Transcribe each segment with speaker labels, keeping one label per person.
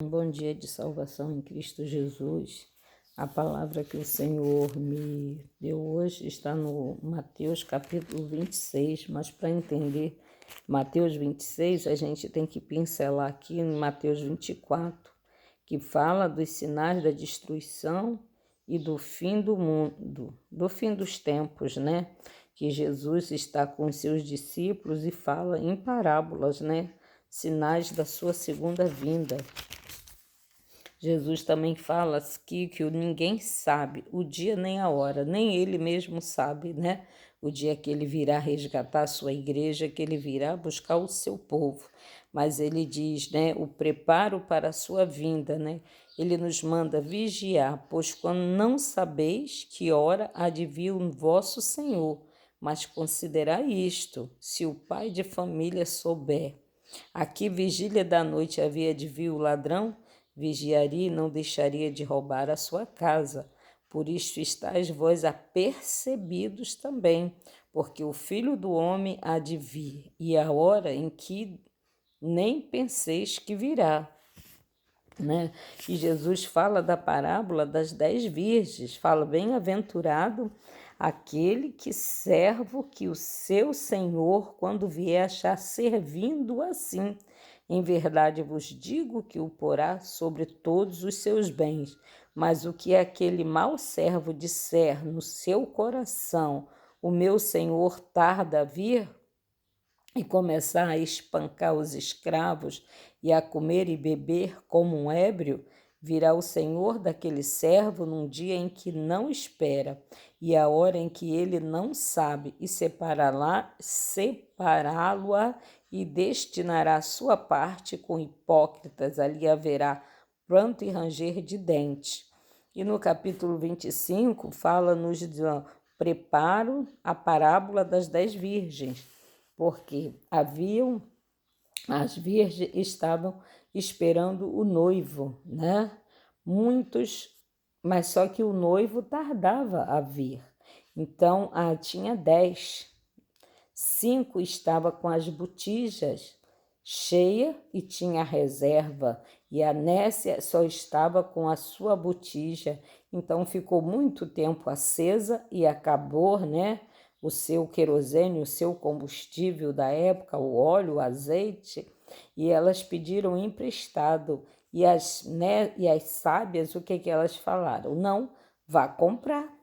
Speaker 1: Um bom dia de salvação em Cristo Jesus. A palavra que o Senhor me deu hoje está no Mateus capítulo 26, mas para entender Mateus 26, a gente tem que pincelar aqui em Mateus 24, que fala dos sinais da destruição e do fim do mundo, do fim dos tempos, né? Que Jesus está com os seus discípulos e fala em parábolas, né? Sinais da sua segunda vinda. Jesus também fala aqui que ninguém sabe o dia nem a hora, nem ele mesmo sabe, né? O dia que ele virá resgatar a sua igreja, que ele virá buscar o seu povo. Mas ele diz, né, o preparo para a sua vinda, né? Ele nos manda vigiar, pois quando não sabeis que hora há de vir o vosso Senhor, mas considerai isto, se o pai de família souber. Aqui, vigília da noite, havia de vir o ladrão, vigiaria e não deixaria de roubar a sua casa. Por isto estáis vós apercebidos também, porque o Filho do Homem há de vir, e a hora em que nem penseis que virá. Né? E Jesus fala da parábola das 10 virgens, fala, bem-aventurado aquele que servo que o seu Senhor, quando vier, achar servindo assim. Em verdade vos digo que o porá sobre todos os seus bens. Mas o que aquele mau servo disser no seu coração, o meu Senhor tarda a vir, e começar a espancar os escravos e a comer e beber como um ébrio, virá o Senhor daquele servo num dia em que não espera e a hora em que ele não sabe, e separá-lo-á e destinará a sua parte com hipócritas. Ali haverá pranto e ranger de dentes. E no capítulo 25 fala-nos de preparo a parábola das 10 virgens, porque as virgens estavam esperando o noivo, né? Muitos, mas só que o noivo tardava a vir. Então, tinha 10. 5 estava com as botijas cheias e tinha reserva, e a Nécia só estava com a sua botija. Então ficou muito tempo acesa e acabou, né? O seu querosene, o seu combustível da época, o óleo, o azeite, e elas pediram emprestado. E as sábias, o que elas falaram? Não, vá comprar.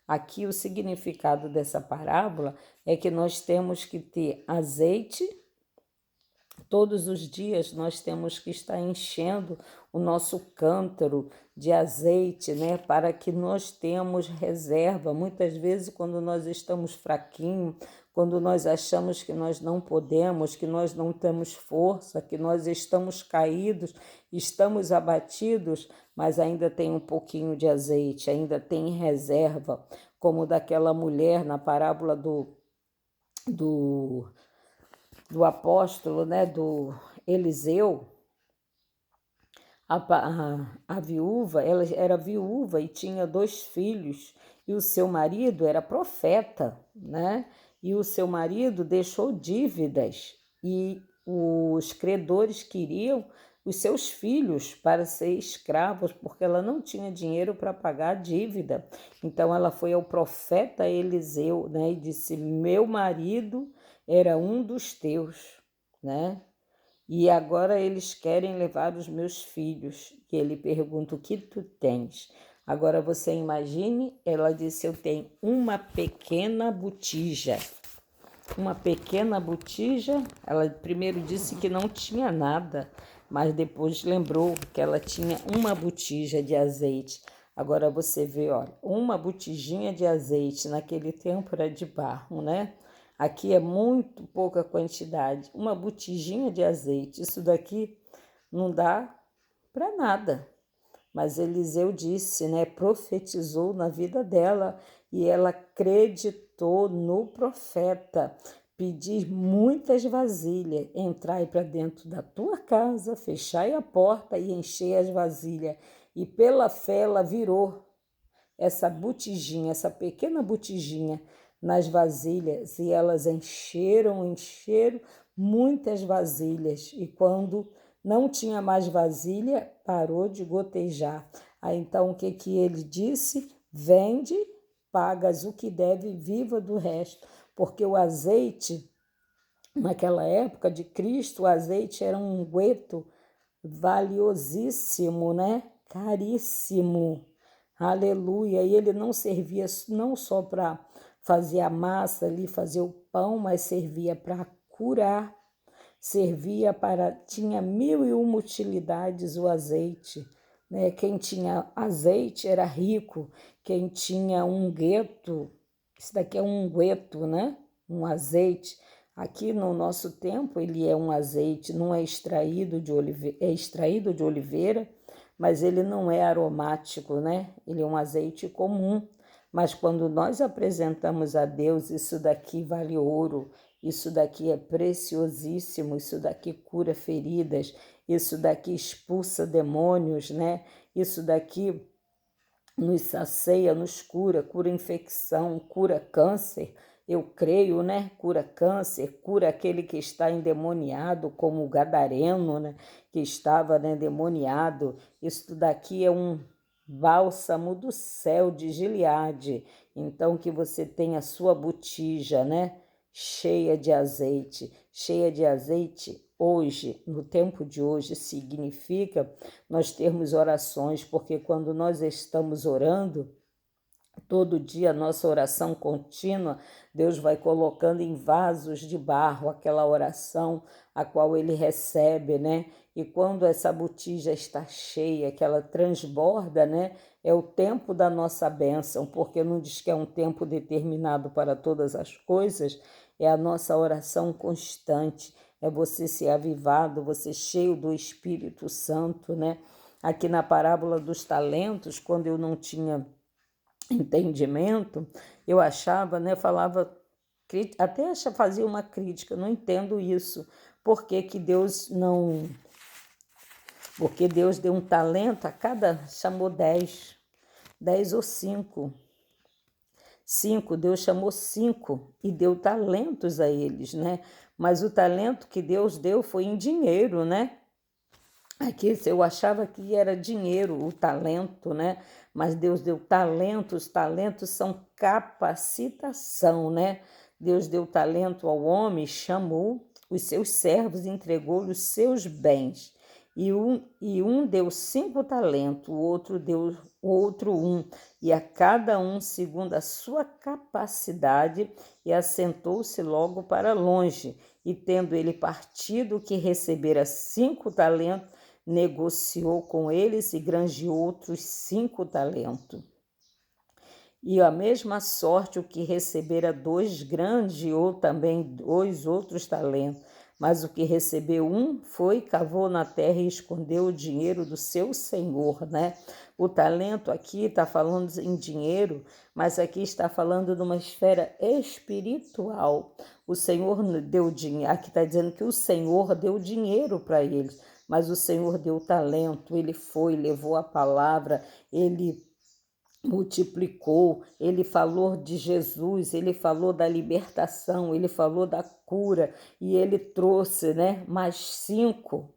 Speaker 1: Aqui o significado dessa parábola é que nós temos que ter azeite. Todos os dias nós temos que estar enchendo o nosso cântaro de azeite, né? Para que nós tenhamos reserva. Muitas vezes, quando nós estamos fraquinhos, quando nós achamos que nós não podemos, que nós não temos força, que nós estamos caídos, estamos abatidos, mas ainda tem um pouquinho de azeite, ainda tem reserva, como daquela mulher na parábola do apóstolo, né, do Eliseu. A viúva, ela era viúva e tinha 2 filhos, e o seu marido era profeta, né? E o seu marido deixou dívidas, e os credores queriam os seus filhos para ser escravos, porque ela não tinha dinheiro para pagar a dívida. Então ela foi ao profeta Eliseu, né, e disse: meu marido era um dos teus, né? E agora eles querem levar os meus filhos. E ele pergunta: o que tu tens? Agora você imagine, ela disse: eu tenho uma pequena botija. Uma pequena botija. Ela primeiro disse que não tinha nada, mas depois lembrou que ela tinha uma botija de azeite. Agora você vê, olha, uma botijinha de azeite naquele tempo era de barro, né? Aqui é muito pouca quantidade, uma botijinha de azeite. Isso daqui não dá para nada. Mas Eliseu disse, né, profetizou na vida dela, e ela acreditou no profeta. Pedir muitas vasilhas, entrai para dentro da tua casa, fechai a porta e enchei as vasilhas. E pela fé ela virou essa botijinha, essa pequena botijinha nas vasilhas, e elas encheram muitas vasilhas. E quando Não tinha mais vasilha, parou de gotejar. Aí então o que que ele disse? Vende, pagas o que deve, viva do resto. Porque o azeite, naquela época de Cristo, o azeite era um unguento valiosíssimo, né? Caríssimo. Aleluia. E ele não servia não só para fazer a massa ali, fazer o pão, mas servia para curar, servia para, tinha 1001 utilidades o azeite, né? Quem tinha azeite era rico, quem tinha unguento, isso daqui é um unguento, né? Um azeite. Aqui no nosso tempo ele é um azeite, não é extraído de oliveira, é extraído de oliveira, mas ele não é aromático, né? Ele é um azeite comum. Mas quando nós apresentamos a Deus, isso daqui vale ouro, isso daqui é preciosíssimo, isso daqui cura feridas, isso daqui expulsa demônios, né? Isso daqui nos sacia, nos cura, cura infecção, cura câncer. Eu creio, né? Cura câncer, cura aquele que está endemoniado, como o gadareno, né? Que estava, né, endemoniado. Isso daqui é um bálsamo do céu de Gileade. Então que você tenha a sua botija, né? Cheia de azeite. Cheia de azeite hoje, no tempo de hoje, significa nós termos orações, porque quando nós estamos orando, todo dia, a nossa oração contínua, Deus vai colocando em vasos de barro aquela oração a qual Ele recebe, né? E quando essa botija está cheia, que ela transborda, né? É o tempo da nossa bênção, porque não diz que é um tempo determinado para todas as coisas, é a nossa oração constante, é você ser avivado, você cheio do Espírito Santo, né? Aqui na parábola dos talentos, quando eu não tinha entendimento, eu achava, né, falava, até fazia uma crítica, não entendo isso, por que que Deus não, porque Deus deu um talento a cada, chamou 10 ou 5, Deus chamou 5 e deu talentos a eles, né, mas o talento que Deus deu foi em dinheiro, né. Aqui eu achava que era dinheiro, o talento, né? Mas Deus deu talentos, talentos são capacitação, né? Deus deu talento ao homem, chamou os seus servos, entregou-lhe os seus bens. E um deu 5 talentos, o outro deu outro 1, e a cada um segundo a sua capacidade, e assentou-se logo para longe. E tendo ele partido, que recebera 5 talentos, negociou com eles e granjeou outros 5 talentos. E a mesma sorte o que recebera 2 granjeou também 2 outros talentos. Mas o que recebeu 1 foi, cavou na terra e escondeu o dinheiro do seu senhor, né? O talento aqui está falando em dinheiro, mas aqui está falando de uma esfera espiritual. O Senhor deu dinheiro, aqui está dizendo que o Senhor deu dinheiro para eles, mas o Senhor deu talento, ele foi, levou a palavra, ele multiplicou, ele falou de Jesus, ele falou da libertação, ele falou da cura, e ele trouxe, né, mais 5.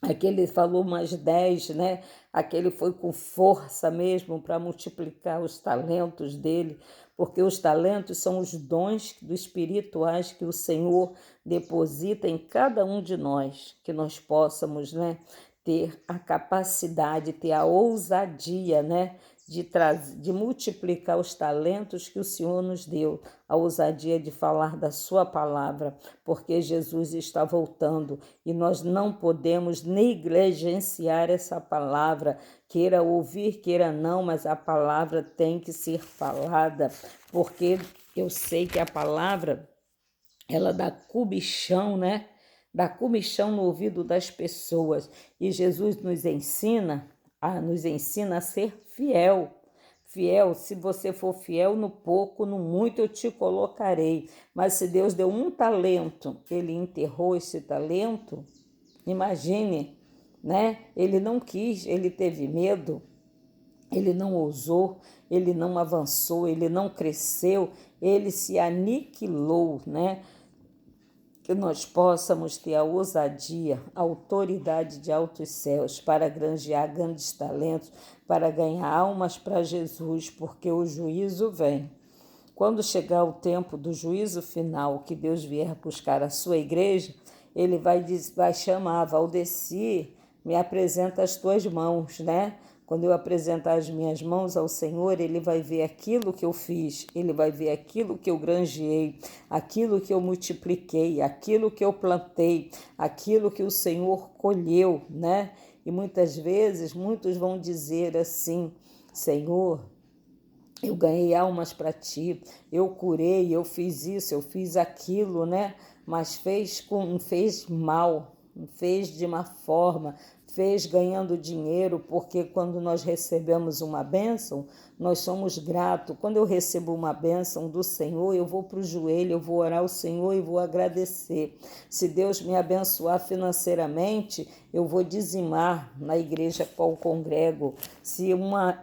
Speaker 1: Aquele falou mais 10, né? Aquele foi com força mesmo para multiplicar os talentos dele, porque os talentos são os dons espirituais que o Senhor deposita em cada um de nós, que nós possamos, né, ter a capacidade, ter a ousadia, né, de multiplicar os talentos que o Senhor nos deu, a ousadia de falar da sua palavra, porque Jesus está voltando e nós não podemos negligenciar essa palavra, queira ouvir, queira não, mas a palavra tem que ser falada, porque eu sei que a palavra, ela dá comichão, né? Dá comichão no ouvido das pessoas, e Jesus nos ensina a ser fiel. Fiel, se você for fiel no pouco, no muito eu te colocarei. Mas se Deus deu um talento, ele enterrou esse talento, imagine, né? Ele não quis, ele teve medo, ele não ousou, ele não avançou, ele não cresceu, ele se aniquilou, né? que nós possamos ter a ousadia, a autoridade de altos céus para granjear grandes talentos, para ganhar almas para Jesus, porque o juízo vem. Quando chegar o tempo do juízo final, que Deus vier buscar a sua igreja, ele vai chamar, Valdeci, me apresenta as tuas mãos, né? Quando eu apresentar as minhas mãos ao Senhor, ele vai ver aquilo que eu fiz, ele vai ver aquilo que eu granjeei, aquilo que eu multipliquei, aquilo que eu plantei, aquilo que o Senhor colheu, né? E muitas vezes, muitos vão dizer assim: Senhor, eu ganhei almas para ti, eu curei, eu fiz isso, eu fiz aquilo, né? Mas fez mal, fez de uma forma, fez ganhando dinheiro, porque quando nós recebemos uma bênção, nós somos gratos. Quando eu recebo uma bênção do Senhor, eu vou para o joelho, eu vou orar ao Senhor e vou agradecer. Se Deus me abençoar financeiramente, eu vou dizimar na igreja qual congrego. Se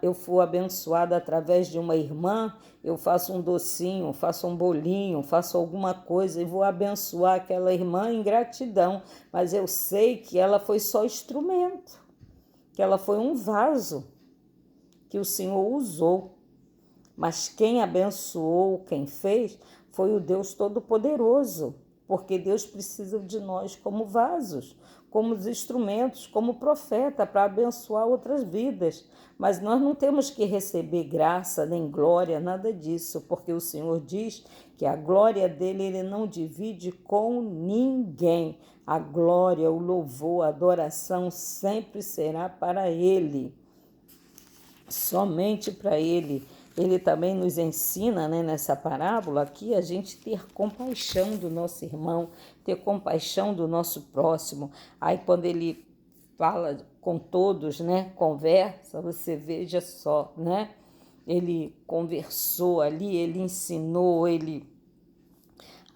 Speaker 1: eu for abençoada através de uma irmã, eu faço um docinho, faço um bolinho, faço alguma coisa e vou abençoar aquela irmã em gratidão. Mas eu sei que ela foi só instrumento, que ela foi um vaso que o Senhor usou. Mas quem abençoou, quem fez, foi o Deus Todo-Poderoso, porque Deus precisa de nós como vasos, como instrumentos, como profeta, para abençoar outras vidas. Mas nós não temos que receber graça nem glória, nada disso, porque o Senhor diz que a glória dele ele não divide com ninguém. A glória, o louvor, a adoração sempre será para ele, somente para ele. Ele também nos ensina, né, nessa parábola aqui, a gente ter compaixão do nosso irmão, ter compaixão do nosso próximo. Aí quando ele fala com todos, né, conversa, você veja só, né? Ele conversou ali, ele ensinou,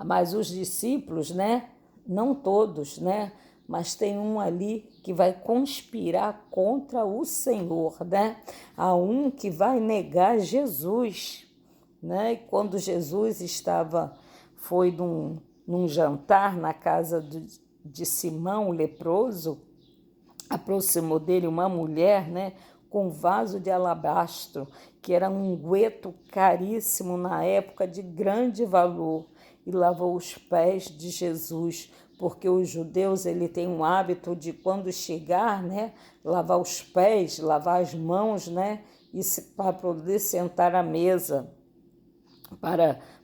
Speaker 1: mas os discípulos, né, não todos, né, mas tem um ali que vai conspirar contra o Senhor, né? Há um que vai negar Jesus, né? E quando Jesus foi num jantar na casa de Simão, o leproso, aproximou dele uma mulher, né, com um vaso de alabastro, que era um unguento caríssimo na época, de grande valor, e lavou os pés de Jesus, porque os judeus ele tem um hábito de quando chegar, né, lavar os pés, lavar as mãos, né, para poder sentar à mesa,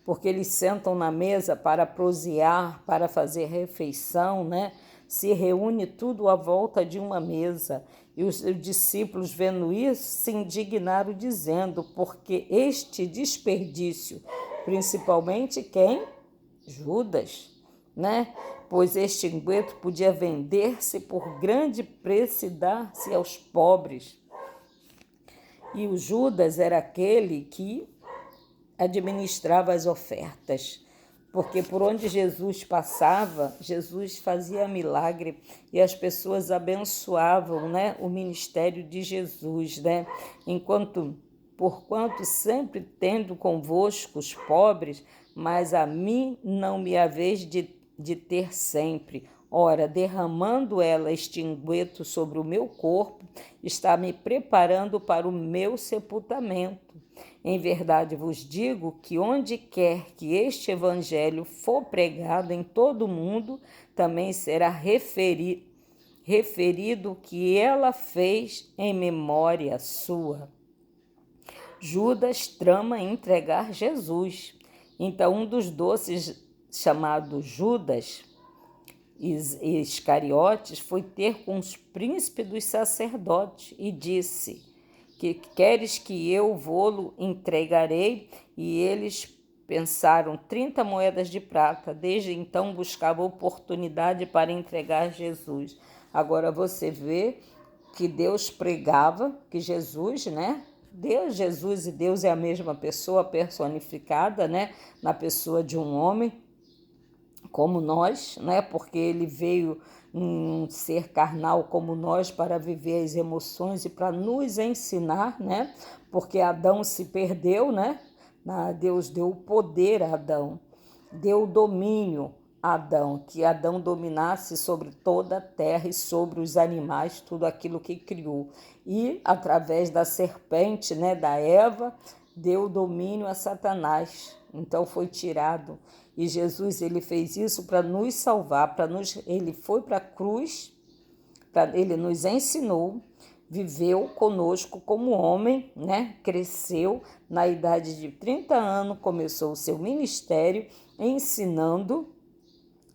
Speaker 1: porque eles sentam na mesa para prosear, para fazer refeição, né? Se reúne tudo à volta de uma mesa. E os discípulos, vendo isso, se indignaram, dizendo: porque este desperdício, principalmente quem? Judas, né? Pois este unguento podia vender-se por grande preço e dar-se aos pobres. E o Judas era aquele que administrava as ofertas, porque por onde Jesus passava, Jesus fazia milagre e as pessoas abençoavam, né, o ministério de Jesus, né? Porquanto sempre tendo convosco os pobres, mas a mim não me haveis de ter sempre. Ora, derramando ela este unguento sobre o meu corpo, está me preparando para o meu sepultamento. Em verdade vos digo que onde quer que este evangelho for pregado em todo o mundo, também será referido o que ela fez em memória sua. Judas trama entregar Jesus. Então um dos doces, chamado Judas Iscariotes, foi ter com os príncipes dos sacerdotes e disse: que queres que eu vô-lo entregarei? E eles pensaram 30 moedas de prata. Desde então buscava oportunidade para entregar Jesus. Agora você vê que Deus pregava, que Jesus, né? Jesus e Deus é a mesma pessoa personificada, né? Na pessoa de um homem como nós, né? Porque ele veio um ser carnal como nós para viver as emoções e para nos ensinar, né? Porque Adão se perdeu, né? Deus deu o poder a Adão, deu o domínio, Adão, que Adão dominasse sobre toda a terra e sobre os animais, tudo aquilo que criou. E através da serpente, né, da Eva, deu domínio a Satanás. Então foi tirado. E Jesus, ele fez isso para nos salvar, ele foi para a cruz, ele nos ensinou, viveu conosco como homem, né? Cresceu na idade de 30 anos, começou o seu ministério ensinando,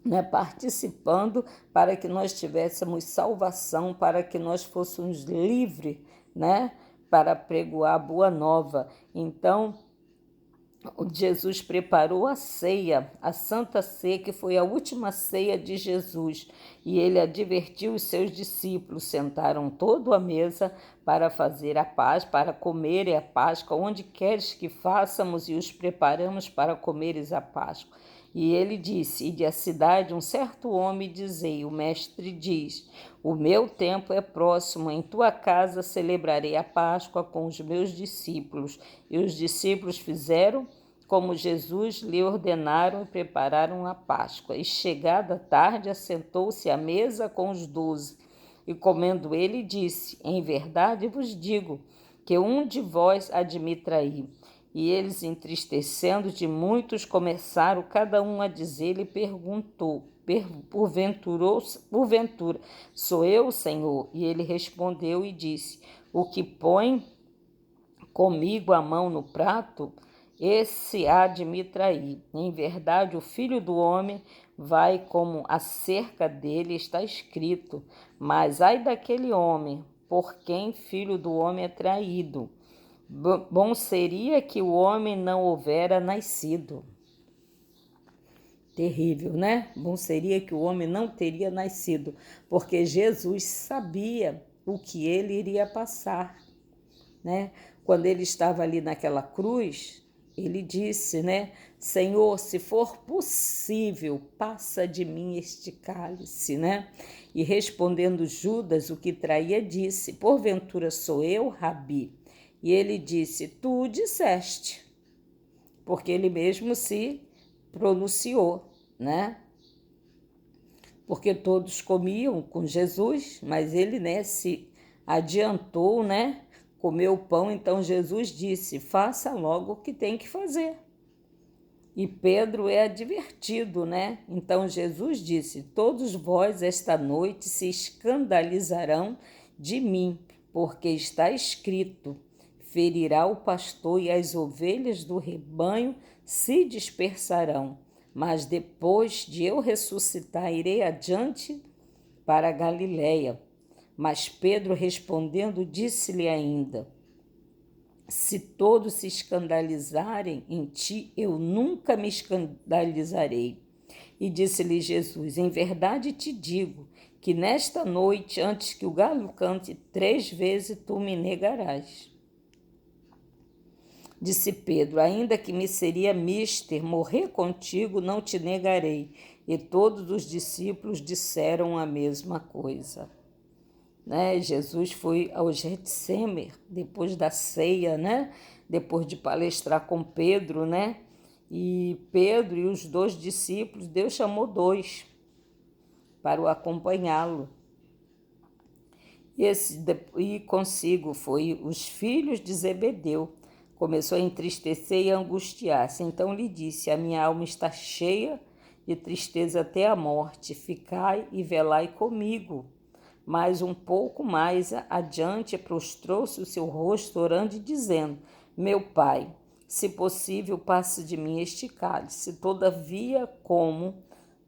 Speaker 1: né, participando para que nós tivéssemos salvação, para que nós fôssemos livres, né, para pregoar a boa nova. Então, Jesus preparou a ceia, a Santa Ceia, que foi a última ceia de Jesus, e ele advertiu os seus discípulos, sentaram todos à mesa para fazer a paz, para comerem a Páscoa, onde queres que façamos, e os preparamos para comeres a Páscoa. E ele disse, ide à cidade um certo homem, dizei, o mestre diz, o meu tempo é próximo, em tua casa celebrarei a Páscoa com os meus discípulos. E os discípulos fizeram como Jesus lhe ordenaram e prepararam a Páscoa. E chegada a tarde, assentou-se à mesa com os 12. E comendo ele, disse, em verdade vos digo, que um de vós há de me trair. E eles, entristecendo de muitos, começaram cada um a dizer-lhe, perguntou, porventura, sou eu, Senhor? E ele respondeu e disse, o que põe comigo a mão no prato, esse há de me trair. Em verdade, o Filho do Homem vai como acerca dele está escrito, mas ai daquele homem, por quem Filho do Homem é traído. Bom seria que o homem não houvera nascido. Terrível, né? Bom seria que o homem não teria nascido, porque Jesus sabia o que ele iria passar, né? Quando ele estava ali naquela cruz, ele disse, né? Senhor, se for possível, passa de mim este cálice, né? E respondendo Judas, o que traía, disse, porventura sou eu, Rabi? E ele disse, tu disseste, porque ele mesmo se pronunciou, né? Porque todos comiam com Jesus, mas ele, né, se adiantou, né? Comeu o pão, então Jesus disse, faça logo o que tem que fazer. E Pedro é advertido, né? Então Jesus disse, todos vós esta noite se escandalizarão de mim, porque está escrito, ferirá o pastor e as ovelhas do rebanho se dispersarão. Mas depois de eu ressuscitar, irei adiante para a Galiléia. Mas Pedro respondendo, disse-lhe ainda, se todos se escandalizarem em ti, eu nunca me escandalizarei. E disse-lhe Jesus, em verdade te digo, que nesta noite, antes que o galo cante 3 vezes, tu me negarás. Disse Pedro, ainda que me seria mister morrer contigo, não te negarei. E todos os discípulos disseram a mesma coisa. Né? Jesus foi ao Getsemane, depois da ceia, né? Depois de palestrar com Pedro, né? E Pedro e os 2 discípulos, Deus chamou 2 para o acompanhá-lo. E consigo foi os filhos de Zebedeu. Começou a entristecer e a angustiar-se. Então lhe disse, a minha alma está cheia de tristeza até a morte. Ficai e velai comigo. Mas um pouco mais adiante prostrou-se o seu rosto, orando e dizendo, meu Pai, se possível, passe de mim este cálice. Todavia, como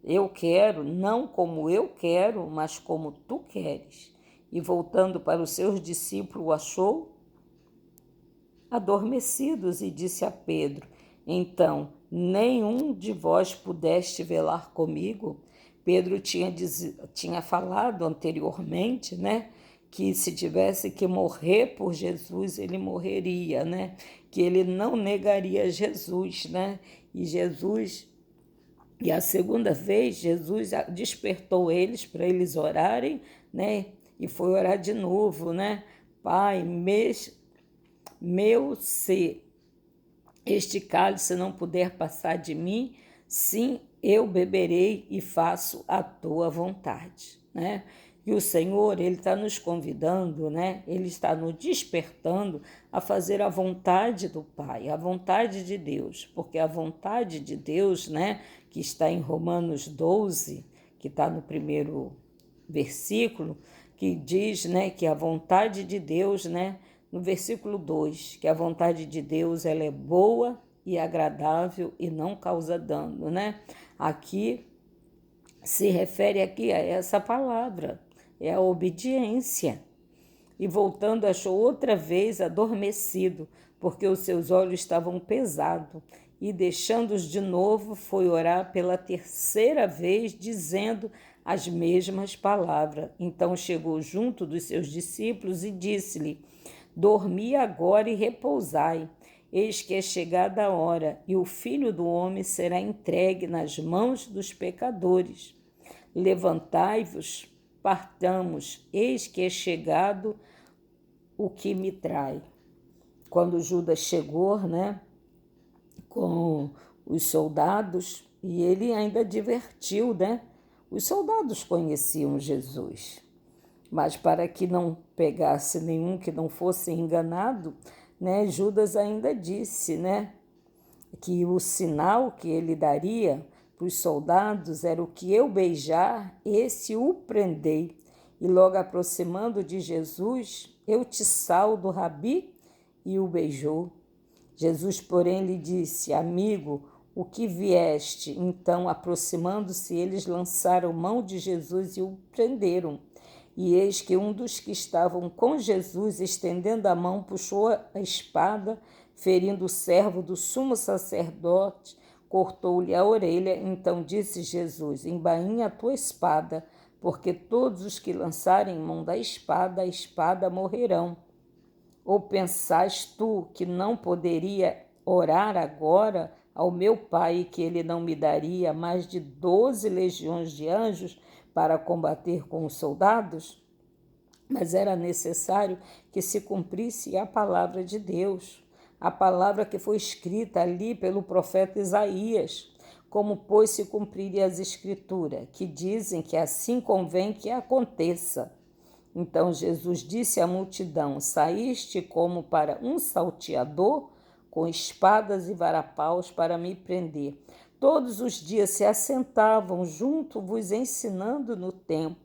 Speaker 1: eu quero, não como eu quero, mas como tu queres. E voltando para os seus discípulos, o achou adormecidos e disse a Pedro, então, nenhum de vós pudeste velar comigo? Pedro tinha falado anteriormente, né, que se tivesse que morrer por Jesus, ele morreria, né, que ele não negaria Jesus, né, e a segunda vez, Jesus despertou eles para eles orarem, né, e foi orar de novo, né, Pai, se este cálice não puder passar de mim, sim, eu beberei e faço a tua vontade, né? E o Senhor, Ele está nos convidando, né? Ele está nos despertando a fazer a vontade do Pai, a vontade de Deus, porque a vontade de Deus, né, que está em Romanos 12, que está no primeiro versículo, que diz, né, que a vontade de Deus, né, no versículo 2, que a vontade de Deus ela é boa e agradável e não causa dano, né? Aqui se refere aqui a essa palavra, é a obediência. E voltando, achou outra vez adormecido, porque os seus olhos estavam pesados. E deixando-os de novo, foi orar pela terceira vez, dizendo as mesmas palavras. Então chegou junto dos seus discípulos e disse-lhe: dormi agora e repousai. Eis que é chegada a hora, e o Filho do Homem será entregue nas mãos dos pecadores. Levantai-vos, partamos, eis que é chegado o que me trai. Quando Judas chegou, né, com os soldados, e ele ainda advertiu, né? Os soldados conheciam Jesus, mas para que não pegasse nenhum que não fosse enganado, né, Judas ainda disse, né, que o sinal que ele daria para os soldados era o que eu beijar, esse o prendei. E logo aproximando de Jesus, eu te saldo, Rabi, e o beijou. Jesus, porém, lhe disse: amigo, o que vieste? Então, aproximando-se, eles lançaram mão de Jesus e o prenderam. E eis que um dos que estavam com Jesus, estendendo a mão, puxou a espada, ferindo o servo do sumo sacerdote, cortou-lhe a orelha. Então disse Jesus: embainha a tua espada, porque todos os que lançarem mão da espada, a espada morrerão. Ou pensais tu que não poderia orar agora ao meu Pai, que ele não me daria mais de 12 legiões de anjos para combater com os soldados? Mas era necessário que se cumprisse a palavra de Deus, a palavra que foi escrita ali pelo profeta Isaías, como pois se cumpriria as escrituras, que dizem que assim convém que aconteça. Então Jesus disse à multidão: saíste como para um salteador, com espadas e varapaus para me prender. Todos os dias se assentavam junto vos ensinando no templo,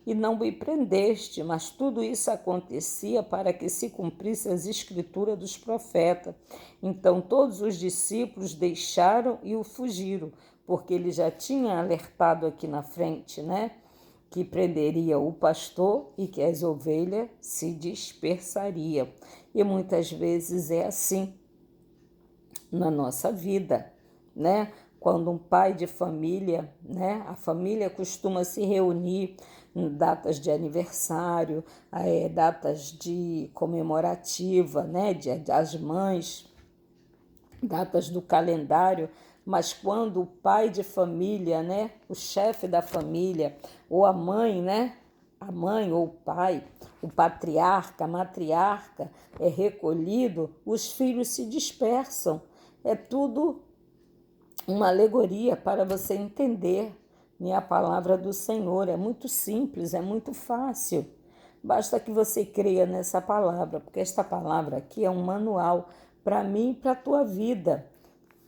Speaker 1: e não me prendeste, mas tudo isso acontecia para que se cumprisse as escrituras dos profetas. Então todos os discípulos deixaram e o fugiram, porque ele já tinha alertado aqui na frente, né? Que prenderia o pastor e que as ovelhas se dispersariam. E muitas vezes é assim na nossa vida, né? Quando um pai de família, né? A família costuma se reunir em datas de aniversário, datas de comemorativa, né? Das mães, datas do calendário, mas quando o pai de família, né, o chefe da família, ou a mãe, né, a mãe ou o pai, o patriarca, a matriarca é recolhido, os filhos se dispersam. É tudo uma alegoria para você entender, né, a palavra do Senhor. É muito simples, é muito fácil. Basta que você creia nessa palavra, porque esta palavra aqui é um manual para mim e para a tua vida,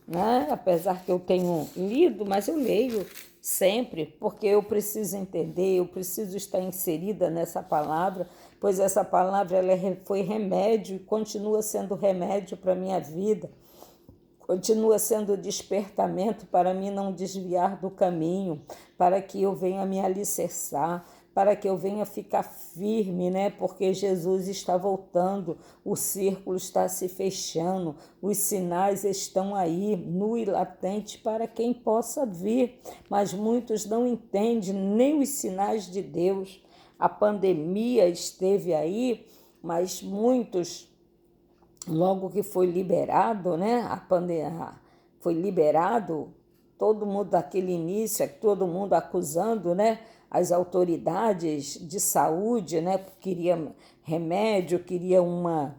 Speaker 1: né? Apesar que eu tenho lido, mas eu leio sempre, porque eu preciso entender, eu preciso estar inserida nessa palavra, pois essa palavra foi remédio e continua sendo remédio para a minha vida, continua sendo despertamento para mim não desviar do caminho, para que eu venha me alicerçar, para que eu venha ficar firme, né? Porque Jesus está voltando, o círculo está se fechando, os sinais estão aí, nu e latente, para quem possa vir, mas muitos não entendem nem os sinais de Deus. A pandemia esteve aí, mas muitos, logo que foi liberado, né? A pandemia foi liberado, todo mundo daquele início, todo mundo acusando, né? As autoridades de saúde, né? Queria remédio, queria uma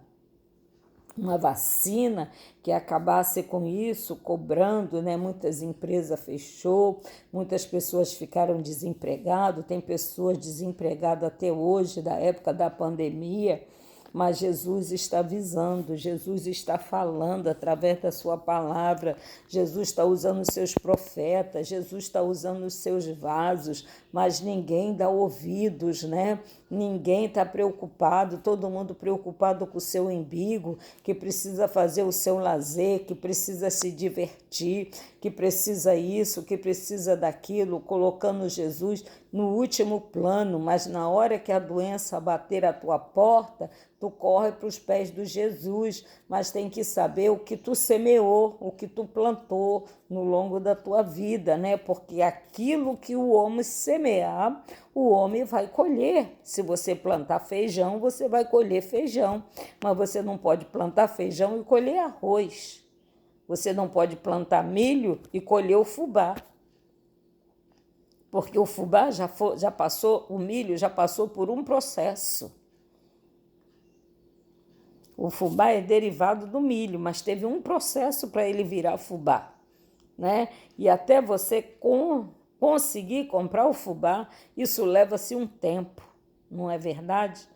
Speaker 1: uma vacina que acabasse com isso, cobrando, né? Muitas empresas fechou, muitas pessoas ficaram desempregadas, tem pessoas desempregadas até hoje, da época da pandemia, mas Jesus está avisando, Jesus está falando através da sua palavra, Jesus está usando os seus profetas, Jesus está usando os seus vasos, mas ninguém dá ouvidos, né? Ninguém está preocupado, todo mundo preocupado com o seu umbigo, que precisa fazer o seu lazer, que precisa se divertir, que precisa isso, que precisa daquilo, colocando Jesus no último plano, mas na hora que a doença bater a tua porta, tu corre para os pés de Jesus, mas tem que saber o que tu semeou, o que tu plantou no longo da tua vida, né? Porque aquilo que o homem semear, o homem vai colher. Se você plantar feijão, você vai colher feijão, mas você não pode plantar feijão e colher arroz. Você não pode plantar milho e colher o fubá. Porque o fubá já passou, o milho já passou por um processo. O fubá é derivado do milho, mas teve um processo para ele virar fubá, né? E até você conseguir comprar o fubá, isso leva-se um tempo, não é verdade?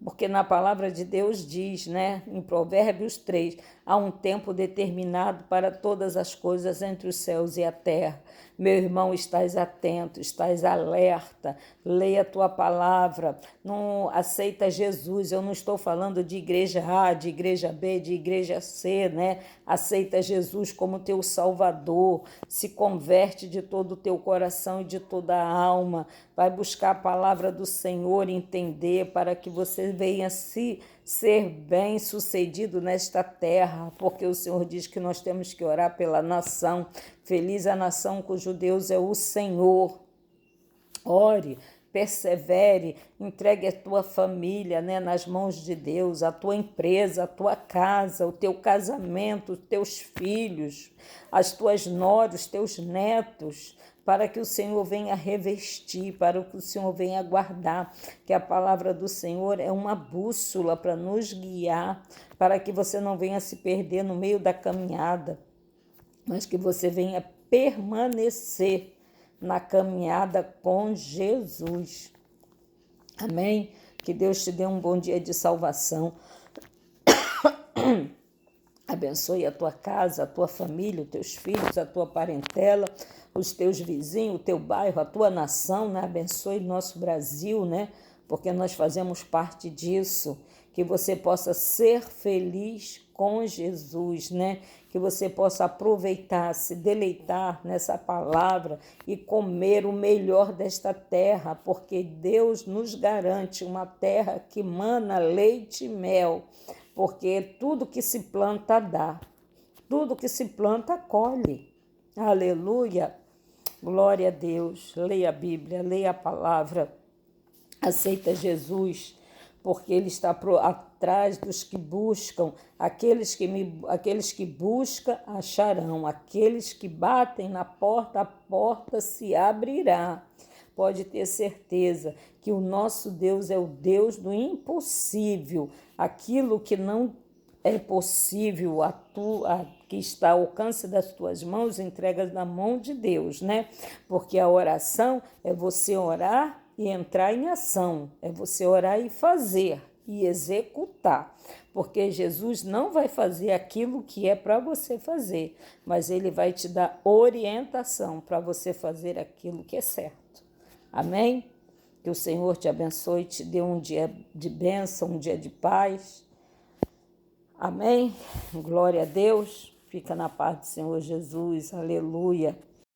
Speaker 1: Porque na palavra de Deus diz, né, em Provérbios 3, há um tempo determinado para todas as coisas entre os céus e a terra. Meu irmão, estás atento, estás alerta, leia a tua palavra, não aceita Jesus. Eu não estou falando de igreja A, de igreja B, de igreja C, né? Aceita Jesus como teu Salvador, se converte de todo o teu coração e de toda a alma, vai buscar a palavra do Senhor, entender, para que você venha ser bem-sucedido nesta terra, porque o Senhor diz que nós temos que orar pela nação. Feliz a nação cujo Deus é o Senhor. Ore, persevere, entregue a tua família, né, nas mãos de Deus, a tua empresa, a tua casa, o teu casamento, os teus filhos, as tuas noras, os teus netos, para que o Senhor venha revestir, para que o Senhor venha guardar, que a palavra do Senhor é uma bússola para nos guiar, para que você não venha se perder no meio da caminhada, mas que você venha permanecer na caminhada com Jesus. Amém? Que Deus te dê um bom dia de salvação. Abençoe a tua casa, a tua família, os teus filhos, a tua parentela, os teus vizinhos, o teu bairro, a tua nação, né? Abençoe nosso Brasil, né? Porque nós fazemos parte disso. Que você possa ser feliz com Jesus, né? Que você possa aproveitar, se deleitar nessa palavra e comer o melhor desta terra, porque Deus nos garante uma terra que mana leite e mel, porque tudo que se planta dá, tudo que se planta colhe. Aleluia, glória a Deus. Leia a Bíblia, leia a palavra, aceita Jesus, porque Ele está atrás dos que buscam, aqueles que buscam acharão, aqueles que batem na porta, a porta se abrirá. Pode ter certeza que o nosso Deus é o Deus do impossível, aquilo que não é possível, que está ao alcance das tuas mãos, entregas na mão de Deus, né? Porque a oração é você orar e entrar em ação, é você orar e fazer e executar, porque Jesus não vai fazer aquilo que é para você fazer, mas Ele vai te dar orientação para você fazer aquilo que é certo. Amém? Que o Senhor te abençoe, te dê um dia de bênção, um dia de paz. Amém? Glória a Deus. Fica na paz do Senhor Jesus. Aleluia.